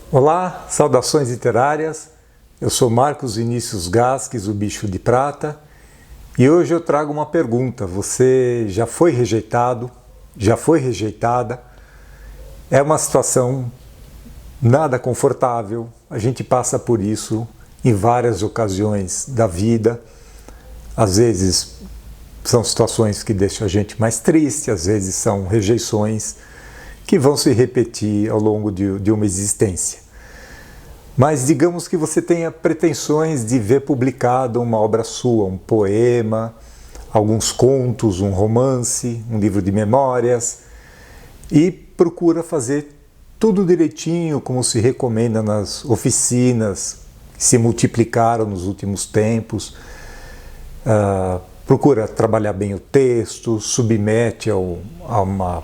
Olá, saudações literárias. Eu sou Marcos Vinícius Gasques, o Bicho de Prata, e hoje eu trago uma pergunta. Você já foi rejeitado? Já foi rejeitada? É uma situação nada confortável. A gente passa por isso em várias ocasiões da vida. Às vezes são situações que deixam a gente mais triste, às vezes são rejeições que vão se repetir ao longo de uma existência. Mas digamos que você tenha pretensões de ver publicado uma obra sua, um poema, alguns contos, um romance, um livro de memórias, e procura fazer tudo direitinho, como se recomenda nas oficinas que se multiplicaram nos últimos tempos. Procura trabalhar bem o texto, submete a uma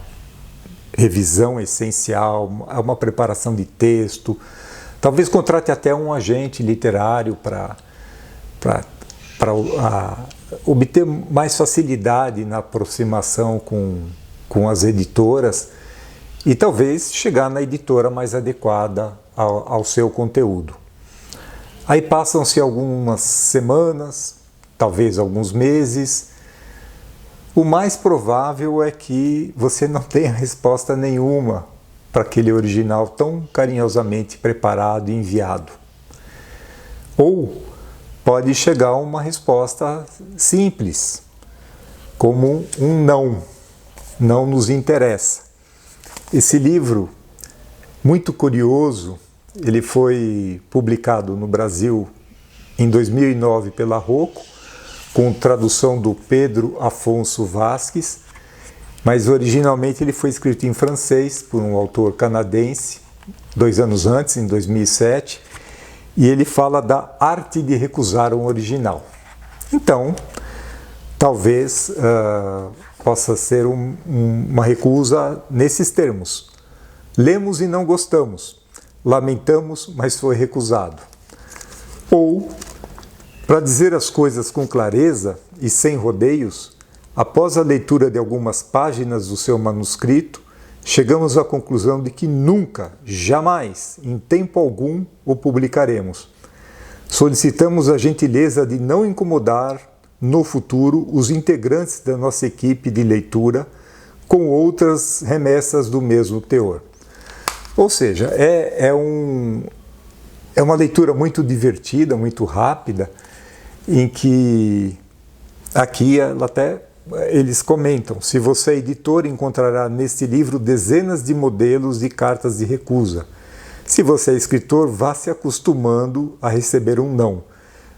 revisão essencial, a uma preparação de texto. Talvez contrate até um agente literário para obter mais facilidade na aproximação com as editoras e talvez chegar na editora mais adequada ao seu conteúdo. Aí passam-se algumas semanas, talvez alguns meses. O mais provável é que você não tenha resposta nenhuma para aquele original tão carinhosamente preparado e enviado. Ou pode chegar uma resposta simples, como um não. Não nos interessa. Esse livro, muito curioso, ele foi publicado no Brasil em 2009 pela Rocco, com tradução do Pedro Afonso Vasques, mas originalmente ele foi escrito em francês por um autor canadense, 2 anos antes, em 2007, e ele fala da arte de recusar um original. Então, talvez possa ser uma recusa nesses termos. Lemos e não gostamos, lamentamos, mas foi recusado. Ou, para dizer as coisas com clareza e sem rodeios, após a leitura de algumas páginas do seu manuscrito, chegamos à conclusão de que nunca, jamais, em tempo algum, o publicaremos. Solicitamos a gentileza de não incomodar, no futuro, os integrantes da nossa equipe de leitura com outras remessas do mesmo teor. Ou seja, é uma leitura muito divertida, muito rápida, em que aqui eles comentam: se você é editor, encontrará neste livro dezenas de modelos de cartas de recusa. Se você é escritor, vá se acostumando a receber um não.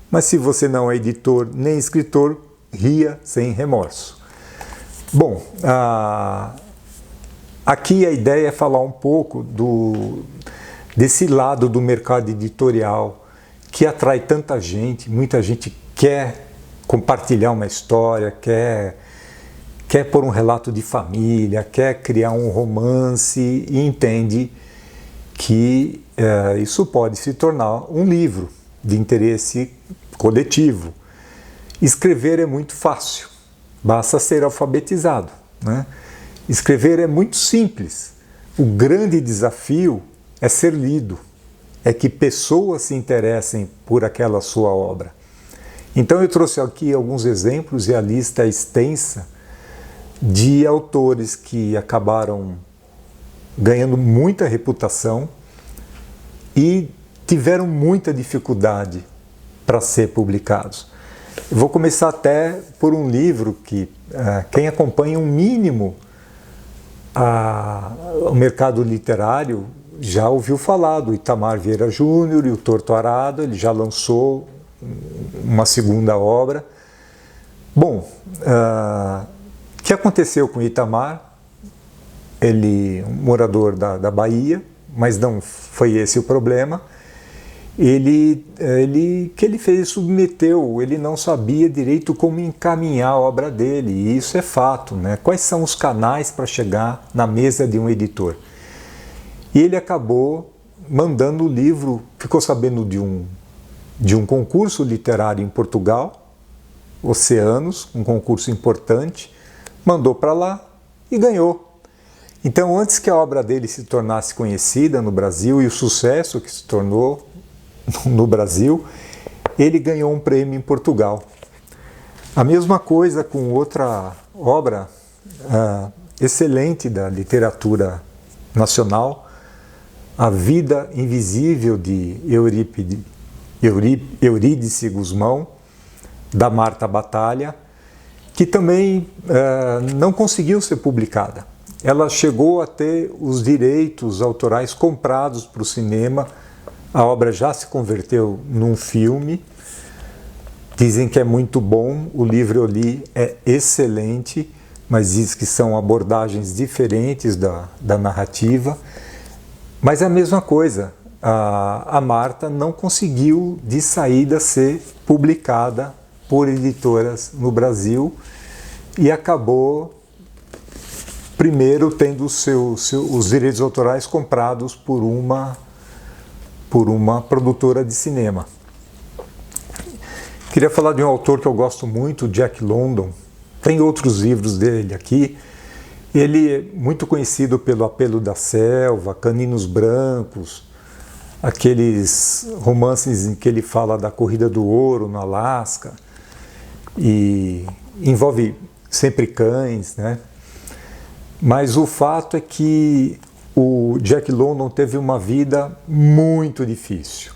Mas se você não é editor nem escritor, ria sem remorso. Bom, aqui a ideia é falar um pouco desse lado do mercado editorial que atrai tanta gente. Muita gente quer compartilhar uma história, quer pôr um relato de família, quer criar um romance e entende que isso pode se tornar um livro de interesse coletivo. Escrever é muito fácil, basta ser alfabetizado, né? Escrever é muito simples. O grande desafio é ser lido, é que pessoas se interessem por aquela sua obra. Então eu trouxe aqui alguns exemplos, e a lista é extensa, de autores que acabaram ganhando muita reputação e tiveram muita dificuldade para ser publicados. Eu vou começar até por um livro que quem acompanha um mínimo o mercado literário já ouviu falar do Itamar Vieira Júnior e o Torto Arado. Ele já lançou uma segunda obra. Bom, o que aconteceu com Itamar? Ele, um morador da Bahia, mas não foi esse o problema. Ele submeteu, ele não sabia direito como encaminhar a obra dele, e isso é fato, né? Quais são os canais para chegar na mesa de um editor? E ele acabou mandando o livro, ficou sabendo de um concurso literário em Portugal, Oceanos, um concurso importante, mandou para lá e ganhou. Então, antes que a obra dele se tornasse conhecida no Brasil e o sucesso que se tornou no Brasil, ele ganhou um prêmio em Portugal. A mesma coisa com outra obra excelente da literatura nacional, A Vida Invisível de Eurídice Gusmão, da Marta Batalha, que também não conseguiu ser publicada. Ela chegou a ter os direitos autorais comprados para o cinema, a obra já se converteu num filme, dizem que é muito bom, o livro eu li, é excelente, mas diz que são abordagens diferentes da narrativa, mas é a mesma coisa, a Marta não conseguiu de saída ser publicada por editoras no Brasil e acabou primeiro tendo os direitos autorais comprados por uma produtora de cinema. Queria falar de um autor que eu gosto muito, Jack London. Tem outros livros dele aqui. Ele é muito conhecido pelo Apelo da Selva, Caninos Brancos, aqueles romances em que ele fala da corrida do ouro no Alasca, e envolve sempre cães, né? Mas o fato é que o Jack London teve uma vida muito difícil.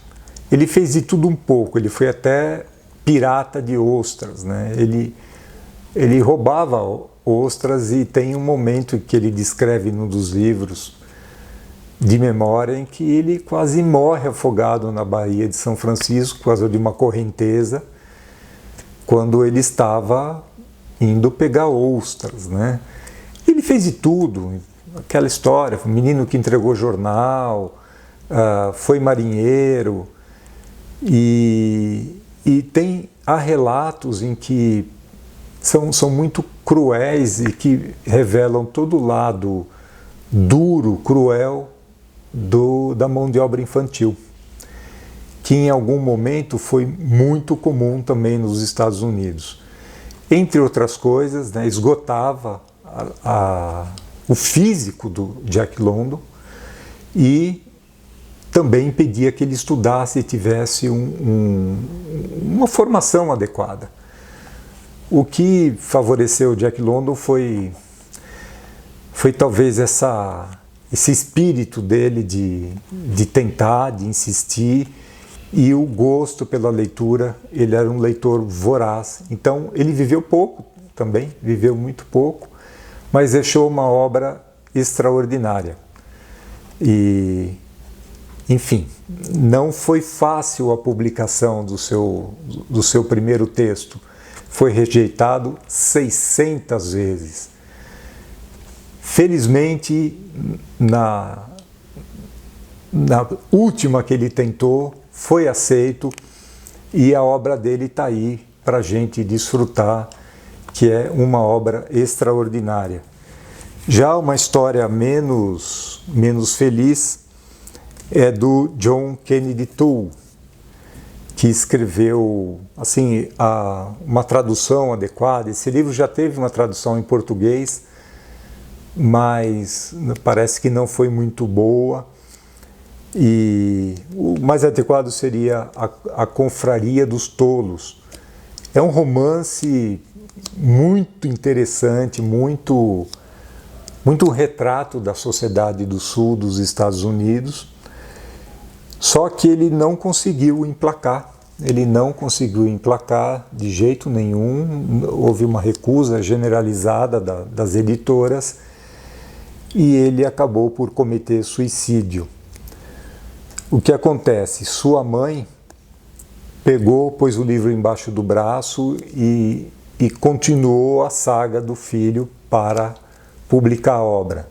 Ele fez de tudo um pouco, ele foi até pirata de ostras, né? Ele roubava ostras e tem um momento que ele descreve num dos livros de memória em que ele quase morre afogado na Baía de São Francisco por causa de uma correnteza quando ele estava indo pegar ostras, né? Ele fez de tudo, aquela história, o menino que entregou jornal, foi marinheiro, e há relatos em que são muito cruéis e que revelam todo o lado duro, cruel da mão de obra infantil, que em algum momento foi muito comum também nos Estados Unidos. Entre outras coisas, né, esgotava o físico do Jack London e também impedia que ele estudasse e tivesse uma formação adequada. O que favoreceu o Jack London foi talvez esse espírito dele de tentar, de insistir, e o gosto pela leitura. Ele era um leitor voraz. Então ele viveu pouco também, viveu muito pouco, mas deixou uma obra extraordinária. E, enfim, não foi fácil a publicação do seu primeiro texto. Foi rejeitado 600 vezes. Felizmente, na última que ele tentou, foi aceito, e a obra dele está aí para a gente desfrutar, que é uma obra extraordinária. Já uma história menos feliz é do John Kennedy Toole, que escreveu assim, uma tradução adequada. Esse livro já teve uma tradução em português, mas parece que não foi muito boa. E o mais adequado seria a Confraria dos Tolos. É um romance muito interessante, muito retrato da sociedade do sul dos Estados Unidos, só que ele não conseguiu emplacar. Ele não conseguiu emplacar de jeito nenhum, houve uma recusa generalizada das editoras e ele acabou por cometer suicídio. O que acontece? Sua mãe pôs o livro embaixo do braço e continuou a saga do filho para publicar a obra,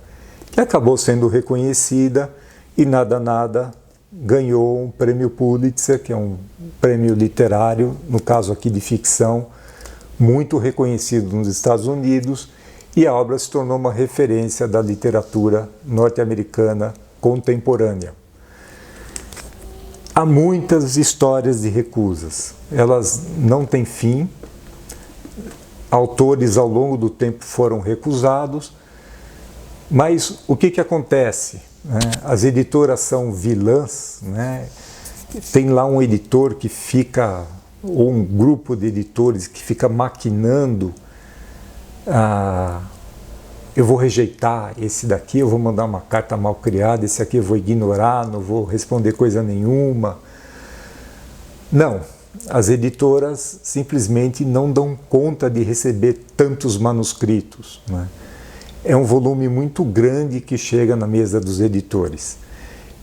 que acabou sendo reconhecida e nada ganhou um prêmio Pulitzer, que é um prêmio literário, no caso aqui de ficção, muito reconhecido nos Estados Unidos, e a obra se tornou uma referência da literatura norte-americana contemporânea. Há muitas histórias de recusas, elas não têm fim. Autores ao longo do tempo foram recusados, Mas o que acontece? Né? As editoras são vilãs, né? Tem lá um editor que fica, ou um grupo de editores que fica maquinando, eu vou rejeitar esse daqui, eu vou mandar uma carta mal criada, esse aqui eu vou ignorar, não vou responder coisa nenhuma. Não, as editoras simplesmente não dão conta de receber tantos manuscritos, né? É um volume muito grande que chega na mesa dos editores.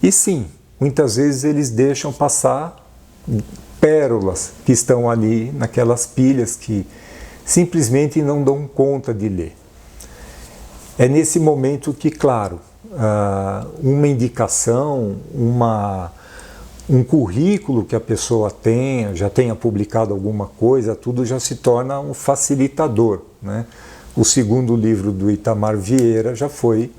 E sim, muitas vezes eles deixam passar pérolas que estão ali naquelas pilhas que simplesmente não dão conta de ler. É nesse momento que, claro, uma indicação, um currículo que a pessoa tenha, já tenha publicado alguma coisa, tudo já se torna um facilitador, né? O segundo livro do Itamar Vieira já foi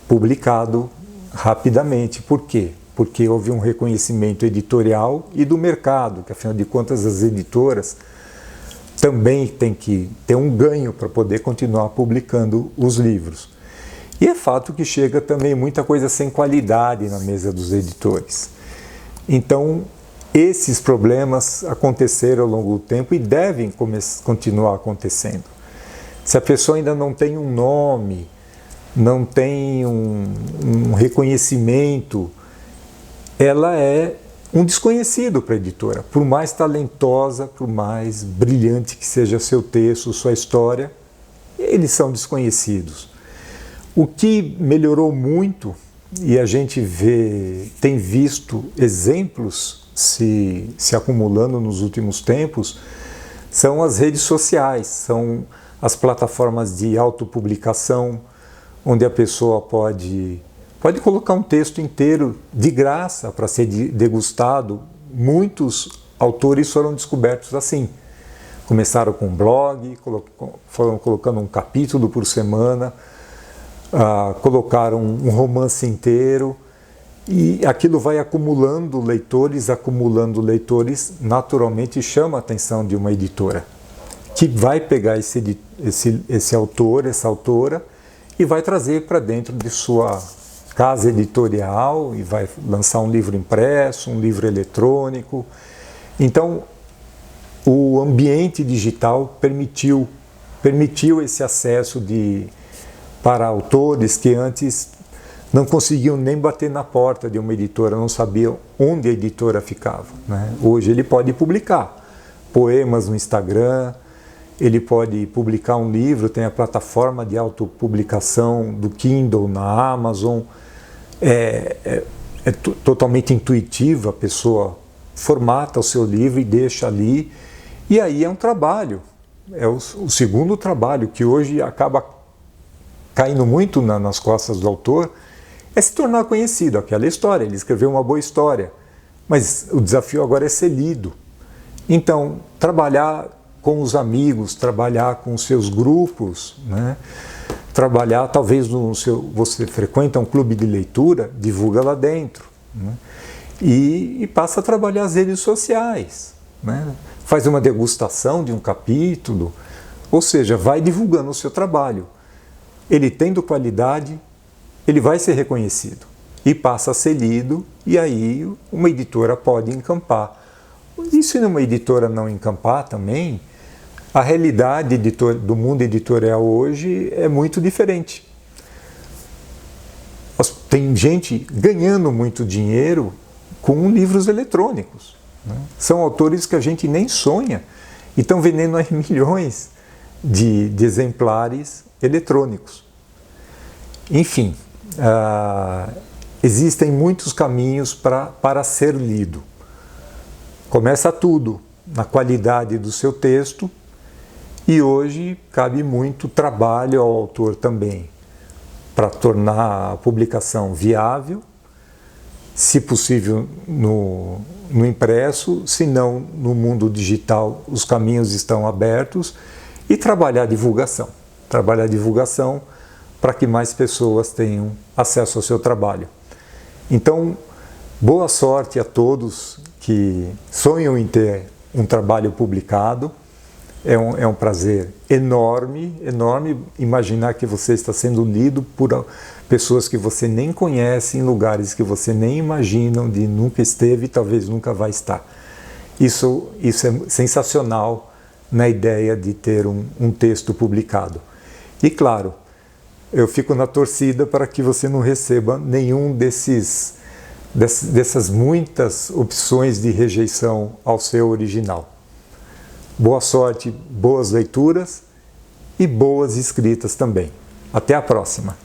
publicado rapidamente. Por quê? Porque houve um reconhecimento editorial e do mercado, que afinal de contas as editoras também têm que ter um ganho para poder continuar publicando os livros. E é fato que chega também muita coisa sem qualidade na mesa dos editores. Então, esses problemas aconteceram ao longo do tempo e devem continuar acontecendo. Se a pessoa ainda não tem um nome, não tem um reconhecimento, ela é um desconhecido para a editora. Por mais talentosa, por mais brilhante que seja seu texto, sua história, eles são desconhecidos. O que melhorou muito, e a gente tem visto exemplos se acumulando nos últimos tempos, são as redes sociais, são as plataformas de autopublicação, onde a pessoa pode colocar um texto inteiro de graça para ser degustado. Muitos autores foram descobertos assim. Começaram com um blog, foram colocando um capítulo por semana, colocaram um romance inteiro, e aquilo vai acumulando leitores, naturalmente chama a atenção de uma editora, que vai pegar esse autor, essa autora, e vai trazer para dentro de sua casa editorial e vai lançar um livro impresso, um livro eletrônico. Então, o ambiente digital permitiu esse acesso para autores que antes não conseguiam nem bater na porta de uma editora, não sabiam onde a editora ficava, né? Hoje ele pode publicar poemas no Instagram, ele pode publicar um livro, tem a plataforma de autopublicação do Kindle na Amazon, é totalmente intuitiva, a pessoa formata o seu livro e deixa ali, e aí é um trabalho, é o segundo trabalho, que hoje acaba caindo muito nas costas do autor, é se tornar conhecido, aquela história, ele escreveu uma boa história, mas o desafio agora é ser lido. Então, trabalhar com os amigos, trabalhar com os seus grupos, né? Trabalhar, talvez você frequenta um clube de leitura, divulga lá dentro, né? E passa a trabalhar as redes sociais, né? Faz uma degustação de um capítulo, ou seja, vai divulgando o seu trabalho. Ele tendo qualidade, ele vai ser reconhecido e passa a ser lido, e aí uma editora pode encampar. E se uma editora não encampar também, a realidade do mundo editorial hoje é muito diferente. Tem gente ganhando muito dinheiro com livros eletrônicos, né? São autores que a gente nem sonha e estão vendendo aí milhões de exemplares eletrônicos. Enfim, existem muitos caminhos para ser lido. Começa tudo na qualidade do seu texto, e hoje cabe muito trabalho ao autor também para tornar a publicação viável, se possível no impresso, se não no mundo digital, os caminhos estão abertos, e trabalhar a divulgação para que mais pessoas tenham acesso ao seu trabalho. Então, boa sorte a todos que sonham em ter um trabalho publicado. É um prazer enorme, enorme imaginar que você está sendo lido por pessoas que você nem conhece, em lugares que você nem imagina, onde nunca esteve e talvez nunca vai estar. Isso é sensacional na ideia de ter um texto publicado. E claro, eu fico na torcida para que você não receba nenhum dessas muitas opções de rejeição ao seu original. Boa sorte, boas leituras e boas escritas também. Até a próxima!